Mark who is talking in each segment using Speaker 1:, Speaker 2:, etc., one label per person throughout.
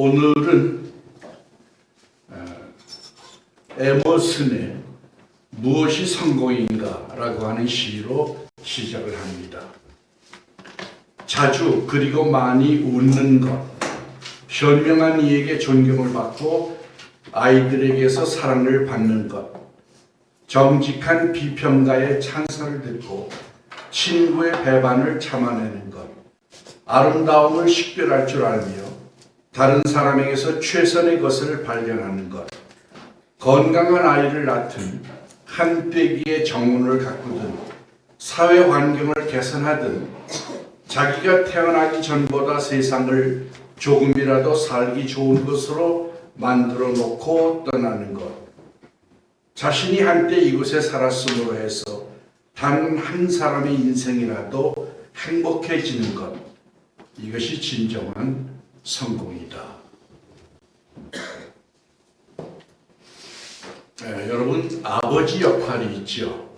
Speaker 1: 오늘은 에머슨의 무엇이 성공인가 라고 하는 시로 시작을 합니다. 자주 그리고 많이 웃는 것, 현명한 이에게 존경을 받고 아이들에게서 사랑을 받는 것, 정직한 비평가의 찬사를 듣고 친구의 배반을 참아내는 것, 아름다움을 식별할 줄 알며 다른 사람에게서 최선의 것을 발견하는 것, 건강한 아이를 낳든 한 빼기의 정운을 가꾸든 사회 환경을 개선하든 자기가 태어나기 전보다 세상을 조금이라도 살기 좋은 것으로 만들어 놓고 떠나는 것, 자신이 한때 이곳에 살았음으로 해서 단 한 사람의 인생이라도 행복해지는 것, 이것이 진정한 성공이다. 여러분, 아버지 역할이 있죠.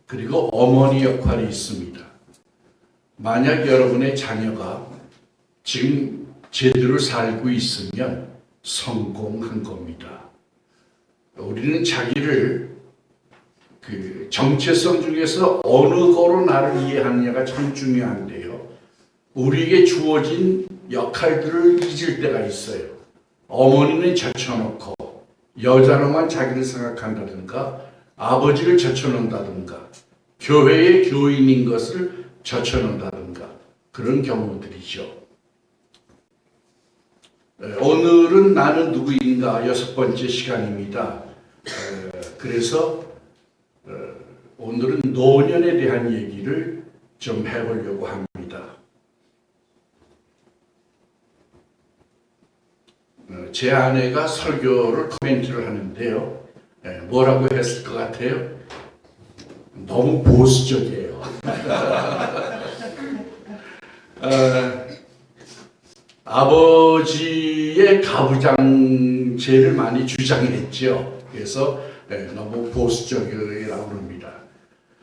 Speaker 1: 그리고 어머니 역할이 있습니다. 만약 여러분의 자녀가 지금 제대로 살고 있으면 성공한 겁니다. 우리는 자기를 정체성 중에서 어느 거로 나를 이해하느냐가 참 중요한데요. 우리에게 주어진 역할들을 잊을 때가 있어요. 어머니는 젖혀놓고 여자로만 자기를 생각한다든가 아버지를 젖혀놓는다든가 교회의 교인인 것을 젖혀놓는다든가 그런 경우들이죠. 오늘은 나는 누구인가 6번째 시간입니다. 그래서 오늘은 노년에 대한 얘기를 좀 해보려고 합니다. 제 아내가 설교를 코멘트를 하는데요. 뭐라고 했을 것 같아요? 너무 보수적이에요. 아버지의 가부장제를 많이 주장했죠. 그래서 너무 보수적이라고 합니다.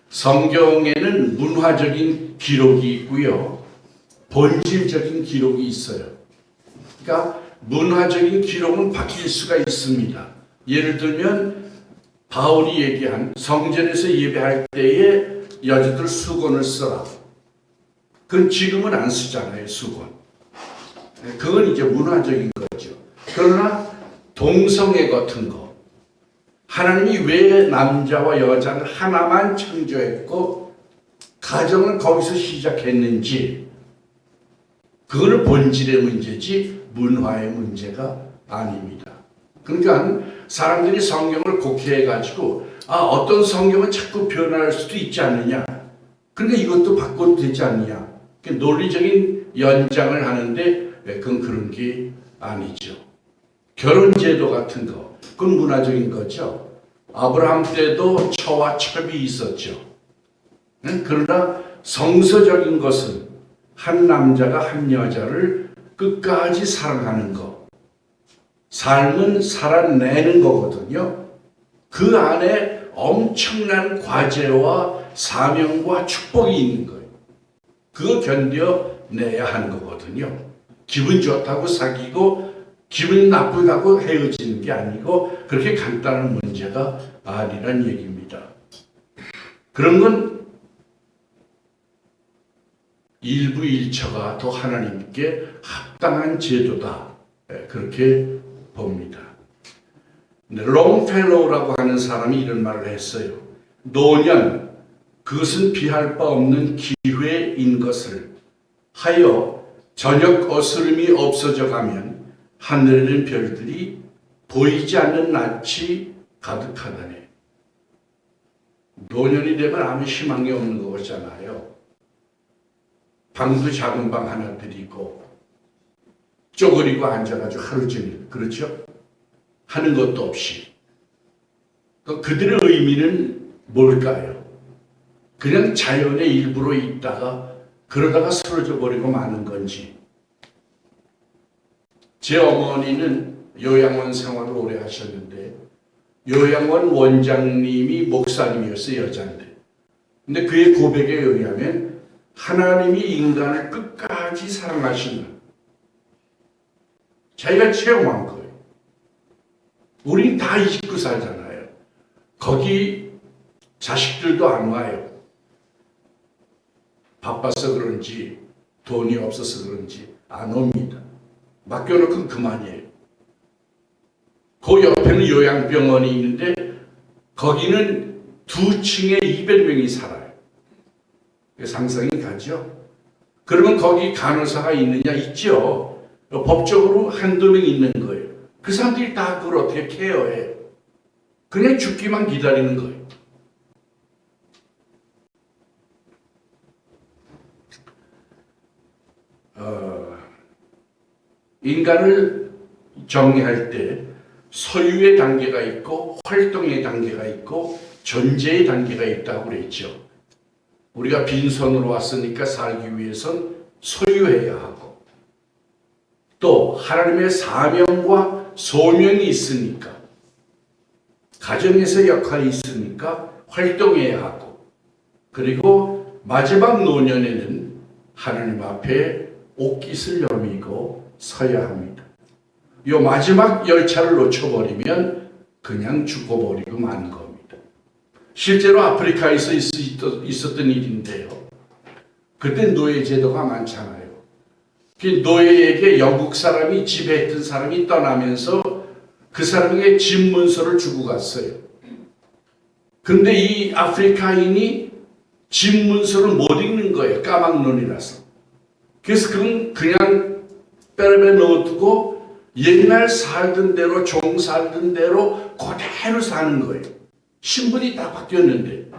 Speaker 1: 성경에는 문화적인 기록이 있고요. 본질적인 기록이 있어요. 그러니까 문화적인 기록은 바뀔 수가 있습니다. 예를 들면 바울이 얘기한 성전에서 예배할 때에 여자들 수건을 써라. 그건 지금은 안 쓰잖아요, 수건. 그건 이제 문화적인 거죠. 그러나 동성애 같은 거, 하나님이 왜 남자와 여자를 하나만 창조했고 가정을 거기서 시작했는지, 그거는 본질의 문제지 문화의 문제가 아닙니다. 그러니까 사람들이 성경을 곡해해가지고 어떤 성경은 자꾸 변할 수도 있지 않느냐, 그러니까 이것도 바꿔도 되지 않느냐, 논리적인 연장을 하는데 그건 그런 게 아니죠. 결혼제도 같은 거, 그건 문화적인 거죠. 아브라함 때도 처와 첩이 있었죠. 그러나 성서적인 것은 한 남자가 한 여자를 끝까지 사랑하는 것, 삶은 살아내는 거거든요. 그 안에 엄청난 과제와 사명과 축복이 있는 거예요. 그거 견뎌내야 하는 거거든요. 기분 좋다고 사귀고 기분 나쁘다고 헤어지는 게 아니고 그렇게 간단한 문제가 아니란 얘기입니다. 그런 건 일부 일처가 더 하나님께 합당한 제도다, 그렇게 봅니다. 롱펠로우라고 하는 사람이 이런 말을 했어요. 노년, 그것은 비할 바 없는 기회인 것을 하여 저녁 어스름이 없어져 가면 하늘에는 별들이 보이지 않는 낯이 가득하다네. 노년이 되면 아무 희망이 없는 거잖아요. 방도 작은 방 하나 들이고 쪼그리고 앉아가지고 하루 종일, 그렇죠? 하는 것도 없이. 그들의 의미는 뭘까요? 그냥 자연의 일부로 있다가 그러다가 쓰러져 버리고 마는 건지. 제 어머니는 요양원 생활을 오래 하셨는데 요양원 원장님이 목사님이었어요, 여자인데. 근데 그의 고백에 의하면 하나님이 인간을 끝까지 사랑하시는, 자기가 체험한 거예요. 우린 다 잊고 살잖아요. 거기 자식들도 안 와요. 바빠서 그런지 돈이 없어서 그런지 안 옵니다. 맡겨놓고 그만이에요. 그 옆에는 요양병원이 있는데 거기는 2층에 200명이 살아요. 상상이 가죠? 그러면 거기 간호사가 있느냐? 있죠. 법적으로 한두 명 있는 거예요. 그 사람들이 다 그걸 어떻게 케어해요? 그냥 죽기만 기다리는 거예요. 인간을 정의할 때 소유의 단계가 있고 활동의 단계가 있고 존재의 단계가 있다고 그랬죠. 우리가 빈손으로 왔으니까 살기 위해선 소유해야 하고 또 하나님의 사명과 소명이 있으니까 가정에서 역할이 있으니까 활동해야 하고 그리고 마지막 노년에는 하나님 앞에 옷깃을 여미고 서야 합니다. 이 마지막 열차를 놓쳐버리면 그냥 죽어버리고 마는 겁니다. 실제로 아프리카에서 있었던 일인데요. 그때 노예 제도가 많잖아요. 그 노예에게 영국 사람이 지배했던 사람이 떠나면서 그 사람에게 집 문서를 주고 갔어요. 근데 이 아프리카인이 집 문서를 못 읽는 거예요. 까막눈이라서. 그래서 그건 그냥 빼빼 넣어두고 옛날 살던 대로 종 살던 대로 그대로 사는 거예요. 신분이 다 바뀌었는데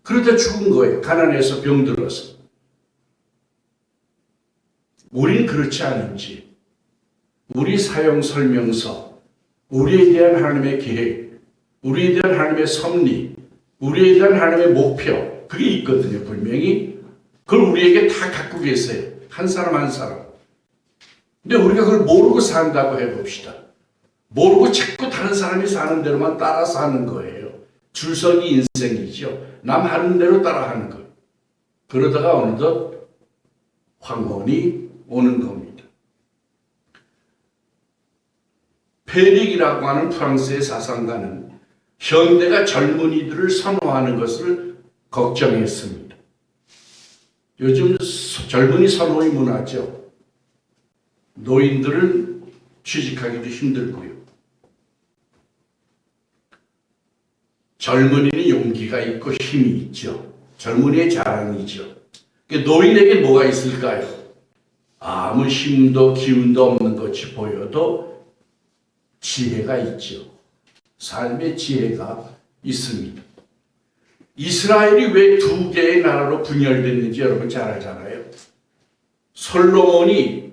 Speaker 1: 그러다 죽은 거예요. 가난해서 병들어서. 우린 그렇지 않은지 우리 사용 설명서, 우리에 대한 하나님의 계획, 우리에 대한 하나님의 섭리, 우리에 대한 하나님의 목표 그게 있거든요. 분명히 그걸 우리에게 다 갖고 계세요. 한 사람 한 사람. 근데 우리가 그걸 모르고 산다고 해봅시다. 모르고 자꾸 다른 사람이 사는 대로만 따라 사는 거예요. 줄서기 인생이죠. 남 하는 대로 따라 하는 거예요. 그러다가 어느덧 황혼이 오는 겁니다. 페릭이라고 하는 프랑스의 사상가는 현대가 젊은이들을 선호하는 것을 걱정했습니다. 요즘 젊은이 선호의 문화죠. 노인들은 취직하기도 힘들고요. 젊은이는 용기가 있고 힘이 있죠. 젊은이의 자랑이죠. 노인에게 뭐가 있을까요? 아무 힘도 기운도 없는 것이 보여도 지혜가 있죠. 삶의 지혜가 있습니다. 이스라엘이 왜 2개의 나라로 분열됐는지 여러분 잘 알잖아요. 솔로몬이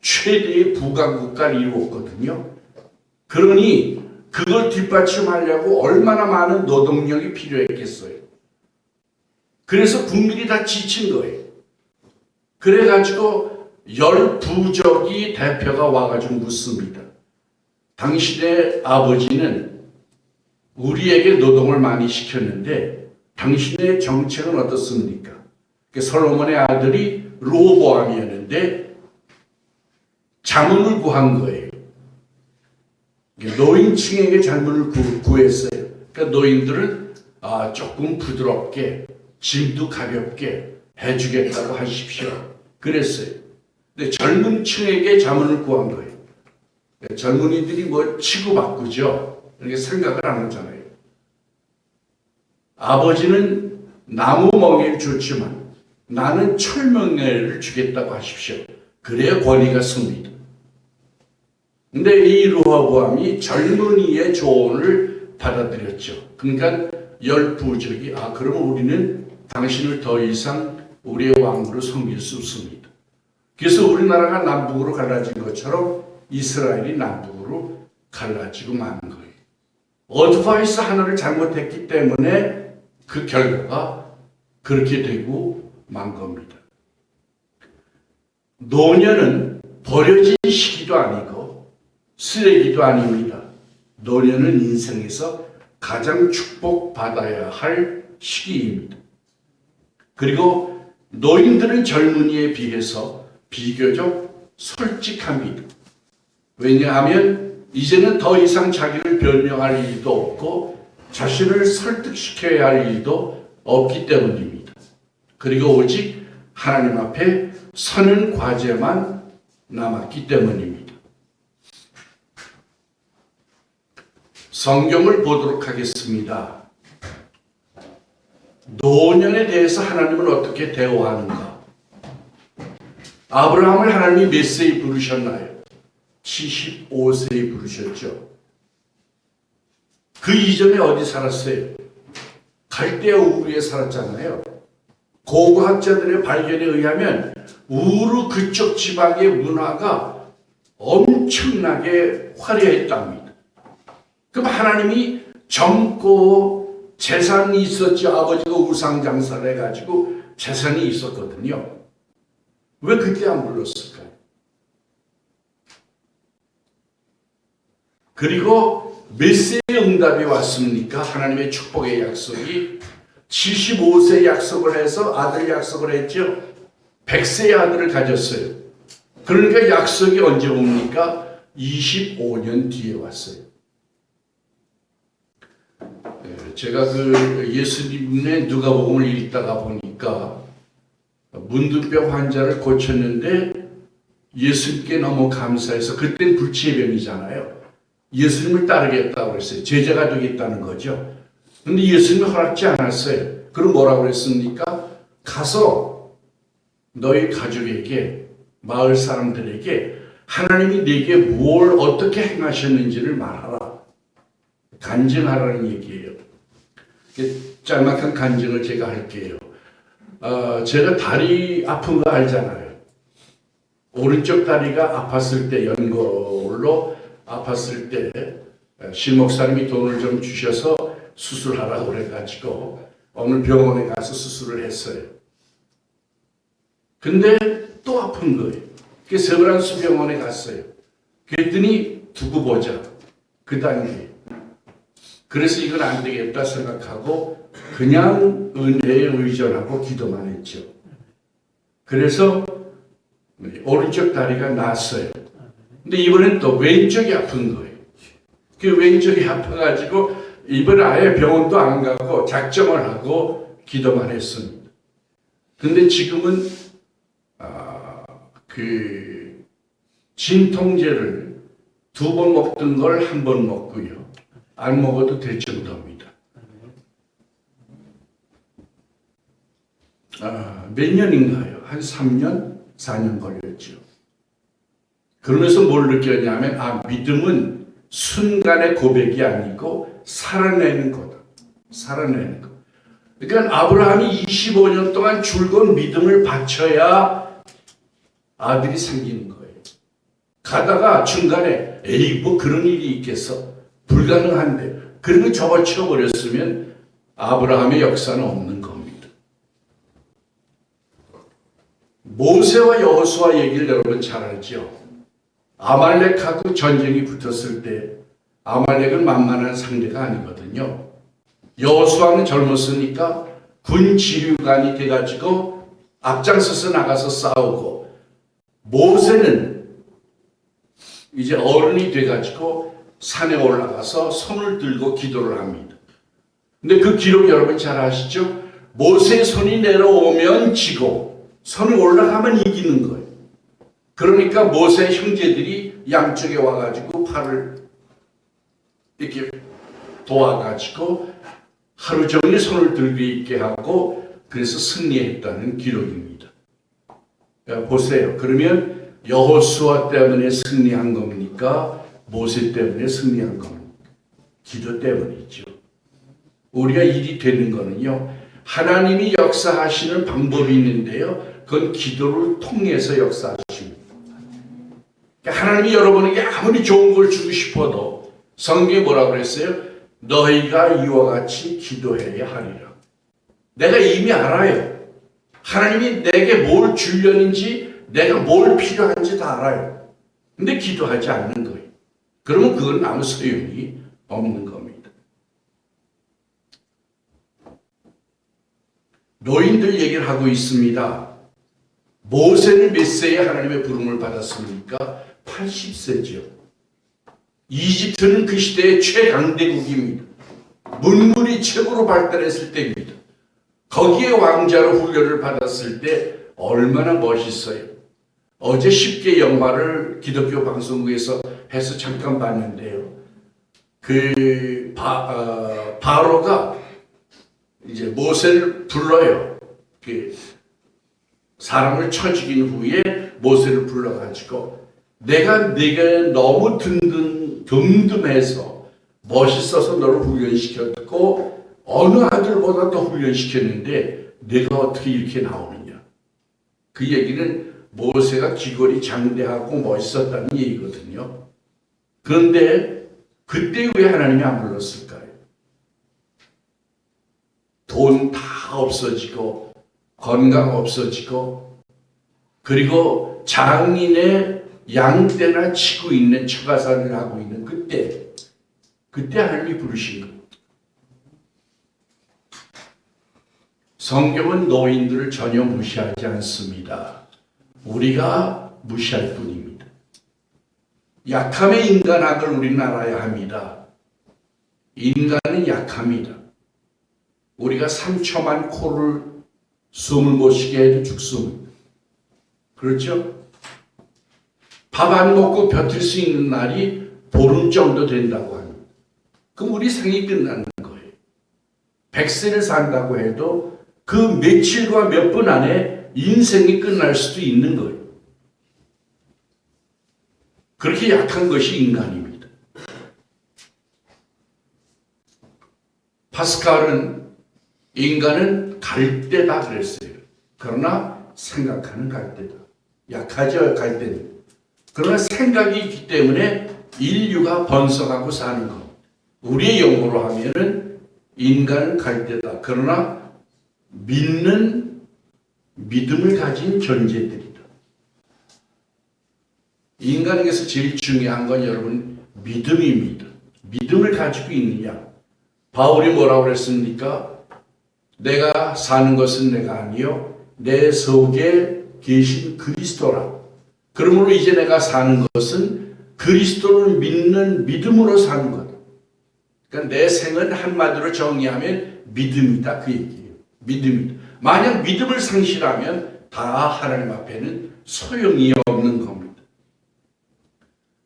Speaker 1: 최대의 부강국가를 이루었거든요. 그러니 그걸 뒷받침하려고 얼마나 많은 노동력이 필요했겠어요. 그래서 국민이 다 지친 거예요. 그래가지고 10부족이 대표가 와가지고 묻습니다. 당신의 아버지는 우리에게 노동을 많이 시켰는데 당신의 정책은 어떻습니까? 솔로몬의 아들이 르호보암이었는데 자문을 구한 거예요. 노인층에게 자문을 구했어요. 그러니까 노인들은 조금 부드럽게 짐도 가볍게 해주겠다고 하십시오. 그랬어요. 근데 젊은 층에게 자문을 구한 거예요. 젊은이들이 뭐 치고받고죠. 이렇게 생각을 안 하잖아요. 아버지는 나무 멍에를 줬지만 나는 철멍에를 주겠다고 하십시오. 그래야 권위가 섭니다. 근데 이 르호보암이 젊은이의 조언을 받아들였죠. 그러니까 10부족이 그러면 우리는 당신을 더 이상 우리의 왕으로 섬길 수 없습니다. 그래서 우리나라가 남북으로 갈라진 것처럼 이스라엘이 남북으로 갈라지고 마는 거예요. 어드바이스 하나를 잘못했기 때문에 그 결과가 그렇게 되고 만 겁니다. 노년은 버려진 시기도 아니고 쓰레기도 아닙니다. 노년은 인생에서 가장 축복받아야 할 시기입니다. 그리고 노인들은 젊은이에 비해서 비교적 솔직합니다. 왜냐하면 이제는 더 이상 자기를 변명할 일도 없고 자신을 설득시켜야 할 일도 없기 때문입니다. 그리고 오직 하나님 앞에 서는 과제만 남았기 때문입니다. 성경을 보도록 하겠습니다. 노년에 대해서 하나님은 어떻게 대우하는가? 아브라함을 하나님이 몇 세에 부르셨나요? 75세에 부르셨죠. 그 이전에 어디 살았어요? 갈대아 우르에 살았잖아요. 고고학자들의 발견에 의하면 우르 그쪽 지방의 문화가 엄청나게 화려했답니다. 그럼 하나님이 젊고 재산이 있었죠. 아버지가 우상장사를 해가지고 재산이 있었거든요. 왜 그때 안 불렀을까요? 그리고 몇 세의 응답이 왔습니까? 하나님의 축복의 약속이 75세 약속을 해서 아들 약속을 했죠. 100세의 아들을 가졌어요. 그러니까 약속이 언제 옵니까? 25년 뒤에 왔어요. 제가 그 예수님의 누가복음을 읽다가 보니까 문둥병 환자를 고쳤는데 예수님께 너무 감사해서, 그때는 불치병이잖아요. 예수님을 따르겠다고 그랬어요. 제자가 되겠다는 거죠. 근데 예수님이 허락지 않았어요. 그럼 뭐라고 그랬습니까? 가서 너희 가족에게, 마을 사람들에게 하나님이 내게 뭘 어떻게 행하셨는지를 말하라. 간증하라는 얘기예요. 짤막한 간증을 제가 할게요. 제가 다리 아픈 거 알잖아요. 오른쪽 다리가 아팠을 때, 연골로 아팠을 때 신목사님이 돈을 좀 주셔서 수술하라고 그래가지고 오늘 병원에 가서 수술을 했어요. 근데 또 아픈 거예요. 그래서 세브란스 병원에 갔어요. 그랬더니 두고 보자. 그 단계. 그래서 이건 안 되겠다 생각하고 그냥 은혜에 의존하고 기도만 했죠. 그래서 오른쪽 다리가 나았어요. 근데 이번엔 또 왼쪽이 아픈 거예요. 그 왼쪽이 아파가지고 이번에 아예 병원도 안 가고 작정을 하고 기도만 했습니다. 근데 지금은 그 진통제를 2번 먹던 걸 1번 먹고요. 안 먹어도 될 정도입니다. 몇 년인가요? 한 3년? 4년 걸렸죠. 그러면서 뭘 느꼈냐면, 믿음은 순간의 고백이 아니고 살아내는 거다. 살아내는 거. 그러니까 아브라함이 25년 동안 줄곧 믿음을 바쳐야 아들이 생기는 거예요. 가다가 중간에 에이 뭐 그런 일이 있겠어. 불가능한데. 그리고 접어치워버렸으면 아브라함의 역사는 없는 겁니다. 모세와 여호수아 얘기를 여러분 잘 알죠. 아말렉하고 전쟁이 붙었을 때 아말렉은 만만한 상대가 아니거든요. 여호수아는 젊었으니까 군 지휘관이 돼가지고 앞장서서 나가서 싸우고, 모세는 이제 어른이 돼가지고 산에 올라가서 손을 들고 기도를 합니다. 근데 그 기록 여러분 잘 아시죠? 모세의 손이 내려오면 지고 손이 올라가면 이기는 거예요. 그러니까 모세의 형제들이 양쪽에 와가지고 팔을 이렇게 도와가지고 하루 종일 손을 들고 있게 하고, 그래서 승리했다는 기록입니다. 보세요. 그러면 여호수아 때문에 승리한 겁니까? 모세 때문에 승리한 겁니까? 기도 때문이죠. 우리가 일이 되는 거는요, 하나님이 역사하시는 방법이 있는데요, 그건 기도를 통해서 역사하십니다. 하나님이 여러분에게 아무리 좋은 걸 주고 싶어도 성경에 뭐라고 그랬어요? 너희가 이와 같이 기도해야 하리라. 내가 이미 알아요. 하나님이 내게 뭘 주려는지, 내가 뭘 필요한지 다 알아요. 근데 기도하지 않는 거예요. 그러면 그건 아무 소용이 없는 겁니다. 노인들 얘기를 하고 있습니다. 모세는 몇 세에 하나님의 부름을 받았습니까? 80세죠. 이집트는 그 시대의 최강대국입니다. 문물이 최고로 발달했을 때입니다. 거기에 왕자로 훈련을 받았을 때 얼마나 멋있어요. 어제 10개 영화를 기독교 방송국에서 해서 잠깐 봤는데요. 그 바로가 이제 모세를 불러요. 그 사람을 쳐 죽인 후에 모세를 불러가지고 내가 네가 너무 든든해서 멋있어서 너를 훈련시켰고 어느 아들보다 더 훈련시켰는데 내가 어떻게 이렇게 나오느냐. 그 얘기는 모세가 귀걸이 장대하고 멋있었다는 얘기거든요. 그런데 그때 왜 하나님이 안 불렀을까요? 돈 다 없어지고 건강 없어지고 그리고 장인의 양떼나 치고 있는 처가살을 하고 있는 그때 하나님이 부르신 겁니다. 성경은 노인들을 전혀 무시하지 않습니다. 우리가 무시할 뿐입니다. 약함의 인간학을 우리는 알아야 합니다. 인간은 약합니다. 우리가 3초만 코를 숨을 못 쉬게 해도 죽습니다. 그렇죠? 밥 안 먹고 버틸 수 있는 날이 보름 정도 된다고 합니다. 그럼 우리 생이 끝나는 거예요. 100세를 산다고 해도 그 며칠과 몇 분 안에 인생이 끝날 수도 있는 거예요. 그렇게 약한 것이 인간입니다. 파스칼은 인간은 갈대다 그랬어요. 그러나 생각하는 갈대다. 약하죠, 갈대는. 그러나 생각이 있기 때문에 인류가 번성하고 사는 겁니다. 우리의 용어로 하면은 인간은 갈대다. 그러나 믿음을 가진 존재들이다. 인간에게서 제일 중요한 건 여러분 믿음입니다. 믿음을 가지고 있느냐. 바울이 뭐라고 그랬습니까? 내가 사는 것은 내가 아니요 내 속에 계신 그리스도라. 그러므로 이제 내가 사는 것은 그리스도를 믿는 믿음으로 사는 것. 그러니까 내 생은 한마디로 정의하면 믿음이다 그 얘기예요. 믿음이다. 만약 믿음을 상실하면 다 하나님 앞에는 소용이 없는 겁니다.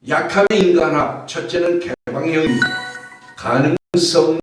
Speaker 1: 약함의 인간학 첫째는 개방형입니다. 가능성